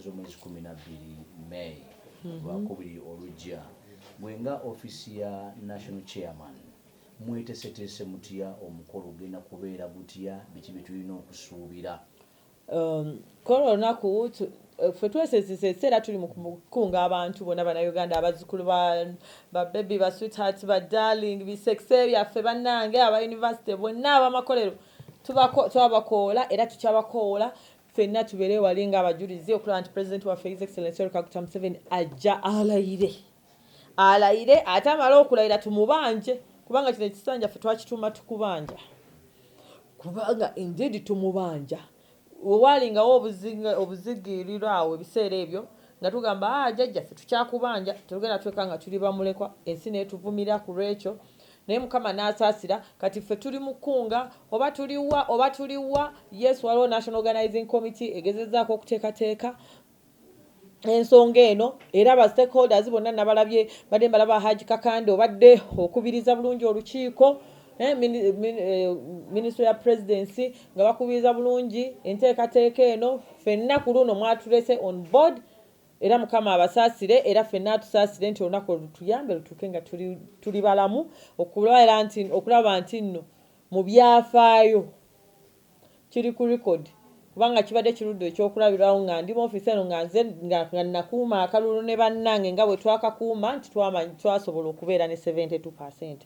z'omwezi 12 May lwakubiri olujja mwenga ofisi ya national chairman mwetesetese mutya omukolo ogenda kubeera gutya biki bye tulina okusuubira kolo olunaku ffe twesesese ekiseera tuli mu kukunga abantu bonna bannayuganda abazzukulu ba baby ba sweetheart ba darling bisekise byaffe bannange aba university bonna abamakolero twabakoola era tukyabakoola ffenna tubeere wali nga abajulizi okulaba nti president waffe his excellency Kaguta Museven ajja alayire ate amala okulayira tumubanje kubanga kino ekisanja ffe twakituuma tukubanja kubanga indeed tumubanja walingawo obuzigiriro awo ebiseera ebyo nga tugamba jjajjaffe tukyakubanja tugenda tweka nga tuli bamulekwa ensi netuvumira ku lwekyo naye mukama n'asaasira kati ffe tuli mukunga oba tuliwa yes waliwo national organizing committee egezezzaako okuteekateeka ensonga eno era ba stakeholders bonna nabalabye badde mbalaba Haji Kakande obadde okubiriza bulungi olukiiko Ministry ya Presidency nga bakubiriza bulungi enteekateeka eno ffenna ku luno mwatulese on board era mukama abasaasire era ffenna tusaasire nti olunaku olutuyambe lutuuke nga tuli balamu okulaba nti nno mu byafaayo kiri ku record kubanga kibadde kirudde ekyokulabirawo nga ndi mu ofiisi eno nga nakuuma akalulu ne bannange nga bwe twakakuuma nti twasobola okubeera ne 72%.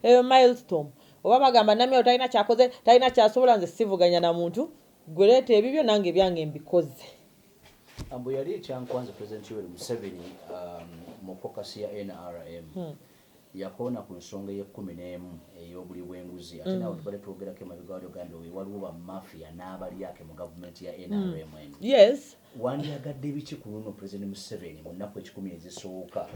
Eyo milestone oba bagamba Namyalo talina kyakoze talina kyasobola nze sivuganya na muntu gweleeta ebibyo nange ebyange mbikoze. Ambo yali ekyankwanza President Yoweri Museveni mu kokasi ya NRM yakona ku nsonga ye-11 ey'obuli bw'enguzi ate nawe tubadde twogerako emabega wali ogambye waliwo ba Mafia n'abali yake mu gavumenti ya NRM. Yes. Wandyagadde biki ku luno President Museveni mu nnaku 10 ezisooka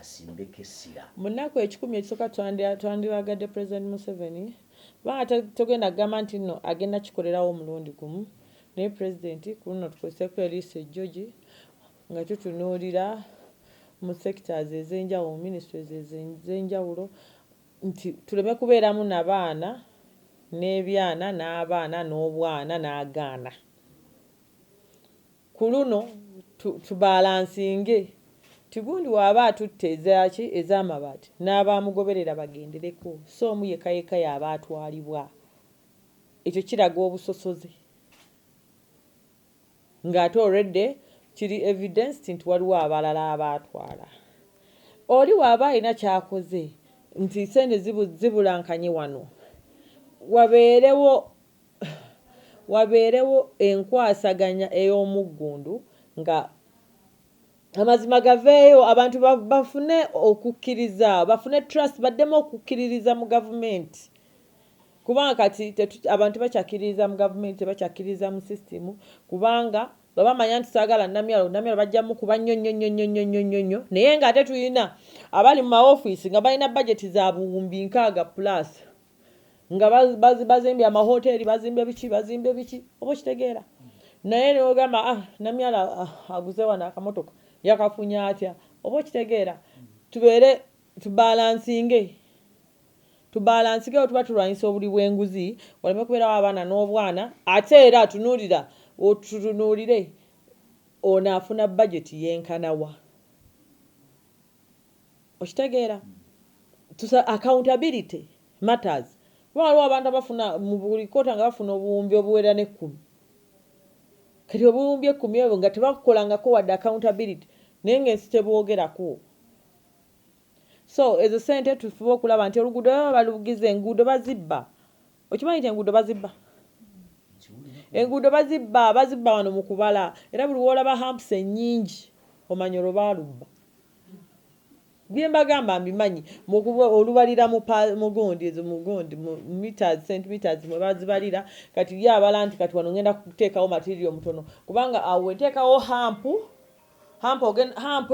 asimbeko essira? Mu nnaku 10 ezisooka twandibagadde President Museveni kubanga togenda kugamba nti nno agenda kikolerawo omulundi gumu naye President ku luno tukozeseko eriiso ejjogi nga tutunuulira mu sectors ez'enjawulo ministries ez'enjawulo nti tuleme kubeeramu n'abaana n'ebyana n'abaana n'obwana n'agaana. Ku luno tubalansinge tigundi waaba atutte ez'amabaati n'abaamugoberera bagendereko so omu yekayeka yaaba atwalibwa ekyo kiraga obusosoze ng'ate already kiri evidence nti waliwo abalala abaatwala. Oli waaba alina kyakoze nti sente zibulankanye wano wabeerewo enkwasaganya ey'omuggundu nga amazima gaveeyo abantu bafune okukkiriza bafune trust baddemu okukkiririza mu gavumenti kubanga kati abantu bakyakiririza mu gavumenti tebakyakiririza mu system kubanga baba manya nti saagala Namyalo bajjamu kuba nnyo naye ng'ate tulina abali mu maofiisi nga balina budget za buwumbi 6 plus nga bazimbye amahoteeri bazimbe biki oba okitegeera naye neogamba Namyalo aguze wano akamotoka yakafunya atya oba okitegeera tubeere tubalansinge tuba tulwanyisa obuli bw'enguzi waleme kubeerawo abaana n'obwana ate era tutunuulire ono afuna budget yenkanawa okitegeera accountability matters waliwo abantu abafuna mu buli kota nga bafuna obuwumbi obuwera ne10 kati obuwumbi 10 obwo nga tebakukolangako wadde accountability naye ng'ensi tebwogerako so ezo sente tufuba okulaba nti oluguudo balugize enguudo bazibba okimanyi nti enguudo bazibba wano mu kubala era buli woolaba hamps ennyingi omanya olwo baalubba bye mbagamba mbimanyi olubalira mugundi centimeters mwe bazibalira kati ye abala nti kati wano ngenda kuteekawo material mutono kubanga awo eteekawo hampu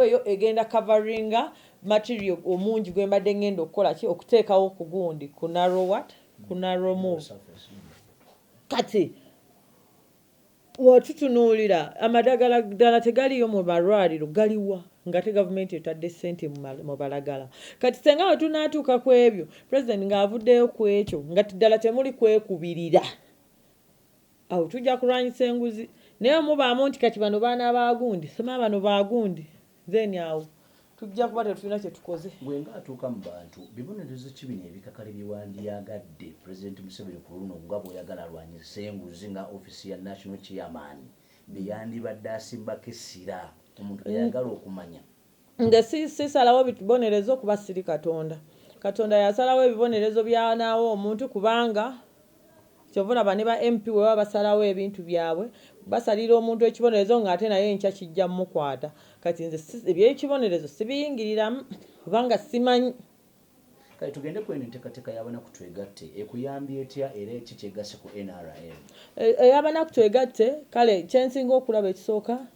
eyo egenda coveringa material omungi gwe mbadde ngenda okukola ki okuteekawo ku gundi ku narrow move kati watutunuulira amadagala ddala tegaliyo mu malwaliro galiwa ngate gavumenti etadde ssente mu balagala kati senga we tunaatuuka ku ebyo president ng'avuddeyo ku ekyo nga ddala temuli kwekubirira awo tujja kulwanyisa enguzi naye mubaamu nti kati bano baana baagundi sema bano baagundi then awo tujja kuba tetulina kye tukoze. Bwenga atuuka mu bantu bibonerezo ki bino ebikakali biwandiyagadde Pulezidenti Museveni ku luno nga bw'oyagala alwanyise enguzi nga ofiisi ya National Chairman byeyandibadde asimbako essira omuntu yayagala okumanya? Nge sisalawo bibonerezo kuba siri Katonda. Katonda yasalawo ebibonerezo byanawo omuntu kubanga kyovula bane ba MP we baba basalawo ebintu byabwe basalira omuntu ekibonerezo ng'ate naye nkya kijja mukwata. Kati nze ebyekibonerezo sibiyingiriramu kubanga simanyi. Kale tugende ku eno enteekateeka y'abanaku twegatte ekuyambye etya era eki kyegasse ku NRM? Ey'abanaku twegatte kale kyensinga okulaba ekisooka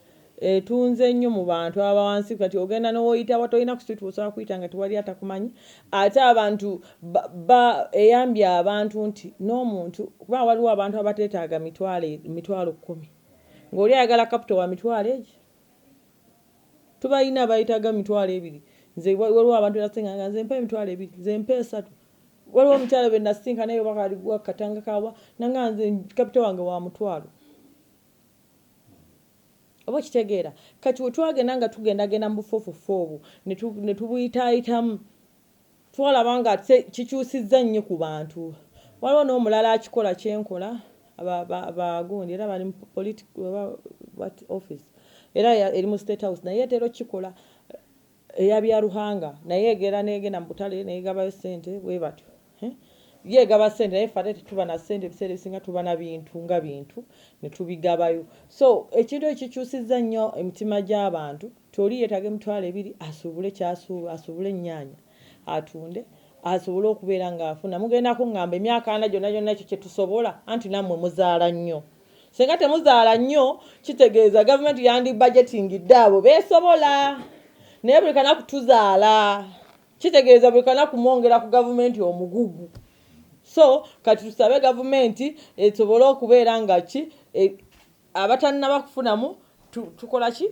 etunze nnyo mu bantu abawansi. Kati ogenda n'owoyita watolina ku street osobola kuyita nga tewali atakumanyi. Ate abantu eyambye abantu nti n'omuntu kuba waliwo abantu abateetaaga mitwalo 10 ng'oli ayagala capital wa mitwalo egi tubalina abayitaaga mitwalo 2. Nze waliwo abantu nasenga nze mpa emitwalo 2 nze mpa 3. Waliwo omukyalo be nasinka naye bakaliwa katanga kawa nanga nze capital wange wa mutwalo. Oba kitegeera kati wetwagenda nga tugendagenda mu bufoofofoobu ne tubuyitaayitamu twalaba nga kikyusizza nnyo ku bantu. Waliwo n'omulala akikola kyenkola abagundi era bali mu political office era eri mu State House naye etero kikola eyabya Ruhanga naye egera negenda mu butale neyegabayo ssente bwe batyo yegaba ssente naye fate tetuba na ssente ebiseera ebisinga tuba na bintu nga bintu ne tubigabayo. So ekintu ekikyusizza nnyo emitima gy'abantu toli yeetage emitwalo 2 asuubule kyasuuba asuubule ennyaanya atunde asobole okubeera ng'afuna. Mugendako ngamba emyaka 4 gyonna ekyo kye tusobola anti nammwe muzaala nnyo. Senga temuzaala nnyo kitegeeza gavumenti yandi budgetingidde abo beesobola naye buli kanaku tuzaala kitegeeza buli kanaku mwongera ku gavumenti omugugu. So kati tusabe gavumenti esobole okubeera nga abatannaba kufunamu tukola ki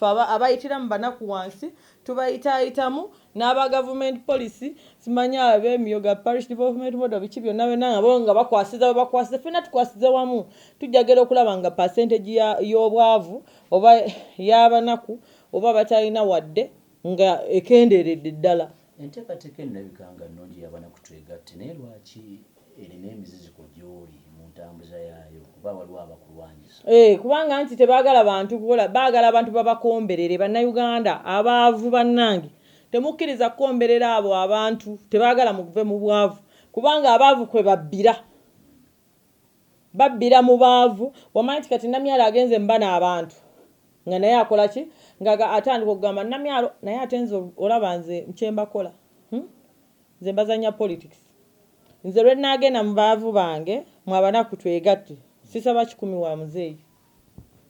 abayitiramu banaku wansi tubayitaayitamu n'aba government policy simanya ab'emyoga parish development model biki byonna nabo nga bakwasiza ffenna tukwasize wamu tujjagera okulaba nga percentage y'obwavu oba y'abanaku oba batalina wadde nga ekendeeredde ddala. Enteekateeka ennabikanga nnungi y'abanaku twegatte naye lwaki erina emiziziko gy'oli mu ntambuza yaayo kuba waliwo abakulwanyisa? Kubanga nti tebaagala bantu kukola baagala abantu babakomberere. Bannayuganda abaavu bannange temukkiriza kukomberera abo abantu tebaagala muve mu bwavu kubanga abaavu kwe babbira mu baavu. Wamanyi nti kati Namyalo agenze mbana abantu nga naye akola ki nga atandika okugamba Namyalo naye ate nze olaba nze nkyembakola nze mbazanya politics. Nze lwe naagenda mu baavu bange mu abanaku twegatte sisaba 10 wa muzeeyi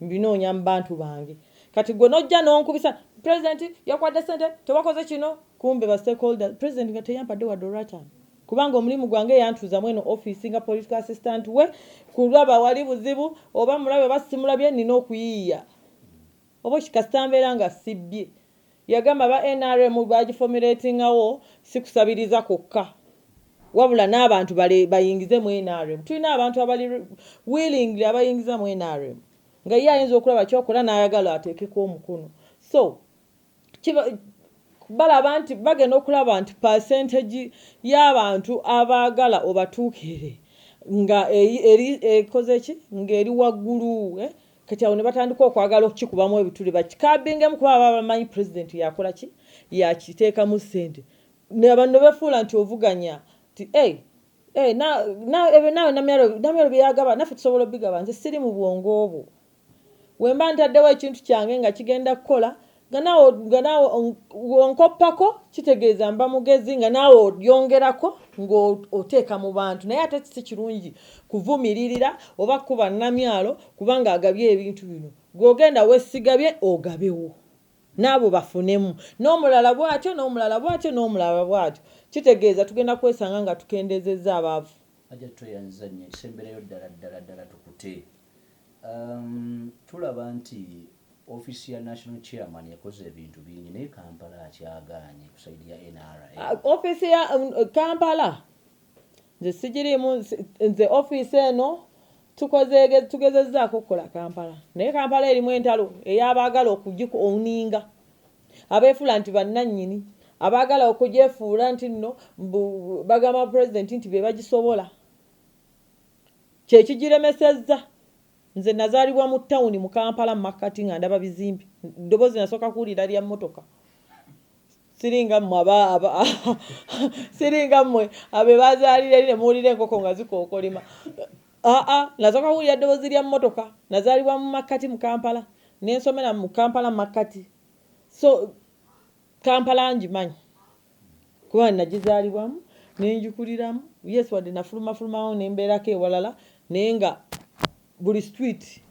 mbinoonya mu bantu bange. Kati gwe nojja n'onkubisa President yakwadde ssente tewakoze kino kumbe ba stakeholder President nga teyampadde wadde olwataano kubanga omulimu gwange yantuuza mweno office nga political assistant we kulaba wali buzibu oba mulabe basimulabye nina okuyiiya oba kikasitambeera nga sibbye. Yagamba ba NRM bagiformulatingawo si kusabiriza kokka wabula n'abantu bayingize mu NRM. Tulina abantu abali willingly abayingiza mu NRM nga ye ayinza okulaba kyokola n'ayagala ateekeko omukono. So balaba nti bagenda okulaba nti percentage y'abantu abaagala obatuukire nga ekoze ki ng'eri waggulu. Kati awo ne batandika okwagala okukikubamu ebituli bakikabingemu kuba baba bamanyi President yakola ki yakiteekamu ssente. Abantu befuula nti ovuganya nti nawe Namyalo byeyagaba naffe tusobola obigaba. Nze siri mu bwongo obwo. Wemba ntaddewo ekintu kyange nga kigenda kukola nga naawe onkoppako kitegeeza mba mugezi nga naawe olyongerako ng'oteeka mu bantu. Naye ate si kirungi kuvumiririra oba kuba Namyalo kubanga agabye ebintu bino gw'ogenda weesigabye ogabewo n'abo bafunemu n'omulala bw'atyo n'omulala bw'atyo n'omulala bw'atyo. Kitegeeza tugenda kwesanga nga tukendezezza abaavu. Ajja tweyanziza nnyo ekisembereyo ddala tukute. Tulaba nti office ya National Chairman yakoze ebintu bingi naye Kampala akyagaanye ku saidi ya NRM. Office ya Kampala nze sigirimu nze office eno tugezezzaako okukola Kampala naye Kampala erimu entalo ey'abaagala okugioninga abeefuula nti bannannyini abaagala okugyefuula nti nno bagamba pulezidenti nti be bagisobola kyekigiremesezza. Nze nazaalibwa mu ttawuni mu Kampala mu makkati nga ndaba bizimbe ddoboozi nasooka kuwulira lya mmotoka siringa mmwe abe bazaalira eri ne muwulira enkoko nga zikookolima nasooka kuwulira ddoboozi lya mmotoka. Nazaalibwa mu makkati mu Kampala n'ensomera mu Kampala mu makkati so Kampala ngimanyi kuba nagizaalibwamu n'enjikuliramu yes wadde nafulumawo n'embeerako ewalala naye nga buli street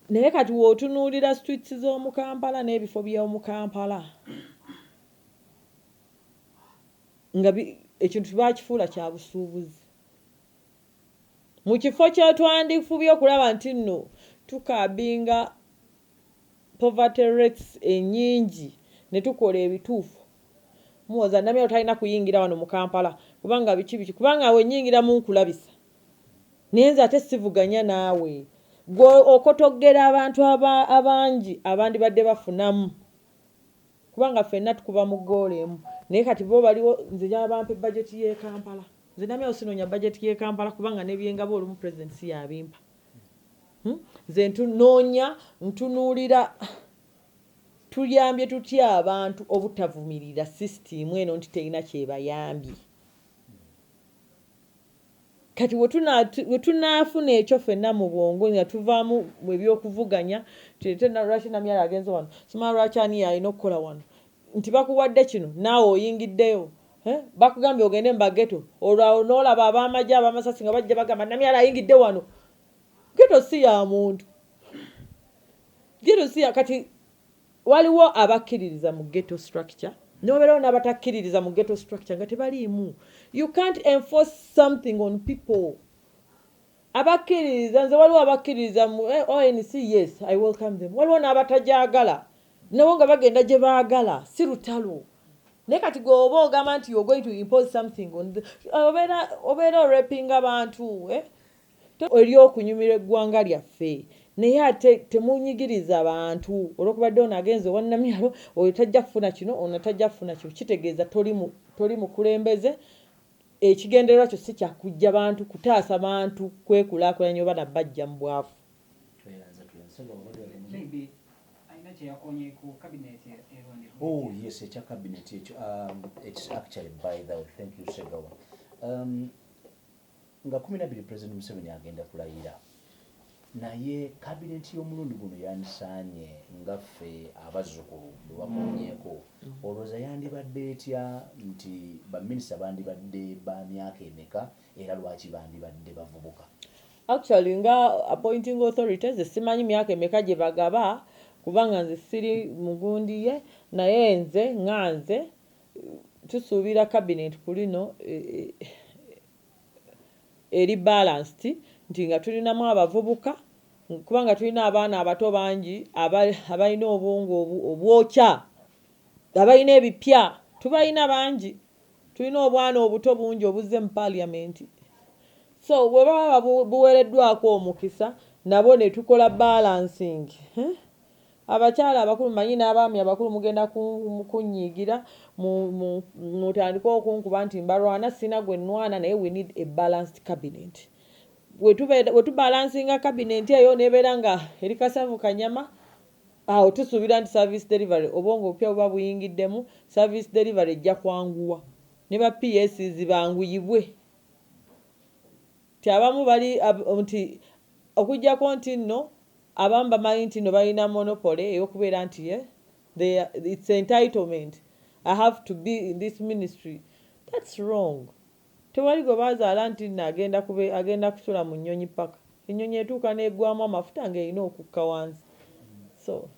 naye kati wootunuulira streets z'omu Kampala n'ebifo by'omu Kampala nga ekintu bakifuula kya busuubuzi mu kifo kyetwandifubye okulaba nti nno tukaabinga poverty rates ennyingi ne tukola ebituufu. Muwoza Namyalo talina kuyingira wano mu Kampala kubanga biki kubanga wennyingira mu nkulabisa naye nze ate sivuganya naawe gwe okotogera abantu abangi abandi badde bafunamu kubanga ffenna tukuba mu ggoolo emu naye kati bo baliwo nze gyabampa budget y'e Kampala. Nze Namyalo sinoonya budget y'e Kampala kubanga n'ebyengabo olumu president si yabimpa. Nze ntunuulira tuyambye tutya abantu obutavumirira system eno nti terina kyebayambye. Kati wetunaafuna ekyo ffenna mu bwongo nga tuvaamu mu ebyokuvuganya tulete lwaki Namyalo agenze wano simala lwaki ani yalina okukola wano nti bakuwadde kino naawe oyingiddeyo bakugambye ogende mu bageto olwawo n'olaba ab'amagye ab'amasasi nga bajja bagamba Namyalo ayingidde wano. Geto si ya muntu geto si ya kati waliwo abakkiririza mu ghetto structure n'obeerawo n'abatakkiririza mu ghetto structure nga tebaliimu. You can't enforce something on people. Abakkiririza nze waliwo abakkiririza mu ONC yes I welcome them waliwo n'abatajagala nabo nga bagenda gye baagala si lutalo naye kati gweoba ogamba nti you're going to impose something on obeera orapinga abantu eri okunyumira eggwanga lyaffe naye ate temunyigiriza abantu olwokubadde ono agenze owa Namyalo oyo tajja kufuna kino ono tajja kufuna kino kitegeeza toli mukulembeze. Ekigendererwa kyo si kyakujja bantu kutaasa bantu kwekulaakulanya oba nabbajja mu bwavu. Oh yes, ekya cabinet ekyo it's actually by the way, thank you Segawa. Nga 12 President Museven agenda kulayira naye cabinet y'omulundi guno yandisaanye ngaffe abazzukulu bewakomyeko olowooza yandibadde etya nti baminisita bandibadde ba myaka emeka era lwaki bandibadde bavubuka? Actually nga appointing authorities simanyi myaka emeka gye bagaba kubanga nze siri mugundi ye naye nze tusuubira cabinet kulino eri balanced nti nga tulinamu abavubuka kubanga tulina abaana abato bangi abalina obwongo obwokya abalina ebipya tubalina bangi tulina obwana obuto bungi obuzze mu parliament so bwe baba buweereddwako omukisa nabo ne tukola balancing. Abakyala abakulu manyi n'abaami abakulu mugenda kunyiigira mutandika okunkuba nti mbalwana sina gwe nnwana naye we need a balanced cabinet. Wetubalansinga cabinet eyo nebeera nga eri Kasavu Kanyama awo tusuubira nti service delivery obwongo obupya buba buyingiddemu service delivery ejja kwanguwa ne ba PS zibanguyibwe ti abamu bali nti okujjako nti nno abamu bamanyi nti no balina monopoly ey'okubeera nti it's entitlement I have to be in this ministry. That's wrong. Tewali gwe bazaala nti agenda kusula mu nnyonyi paka ennyonyi etuuka n'eggwamu amafuta ng'erina okukka wansi so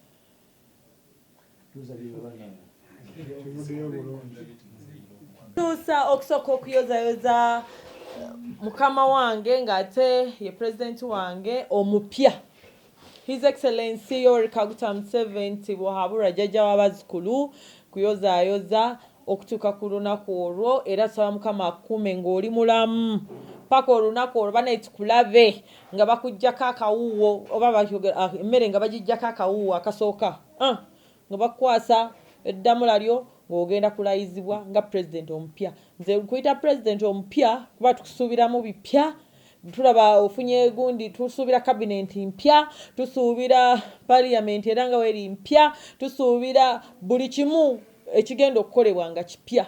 tuusa okusooka okuyozayoza mukama wange ng'ate ye pulezidenti wange omupya His Excellency Yoweri Kaguta Museveni bw'ahabulwa jjajja w'abazzukulu kuyozaayoza okutuuka ku lunaku olwo era tusaba Mukama akuume ng'oli mulamu paka olunaku olwo banaitukulabe nga bakuggyako akawuwo oba emmere nga bagijjako akawuwo akasooka nga bakwasa eddamula lyo ng'ogenda kulayizibwa nga pulezidenti omupya. Nze nkuyita pulezidenti omupya kuba tukusuubiramu bipya. Tulaba ofunye gundi, tusuubira kabinenti mpya, tusuubira parliament era nga weri mpya, tusuubira buli kimu ekigenda okukolebwa nga kipya.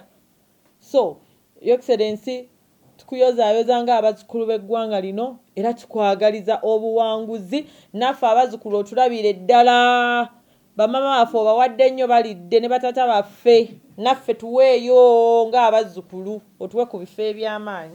So Your Excellency, tukuyozaayoza nga abazzukulu b'eggwanga lino era tukwagaliza obuwanguzi. Naffe abazzukulu otulabire ddala, bamama baffe obawadde nnyo balidde ne batata baffe, naffe tuweeyo nga abazzukulu otuwe ku bifo eby'amaanyi.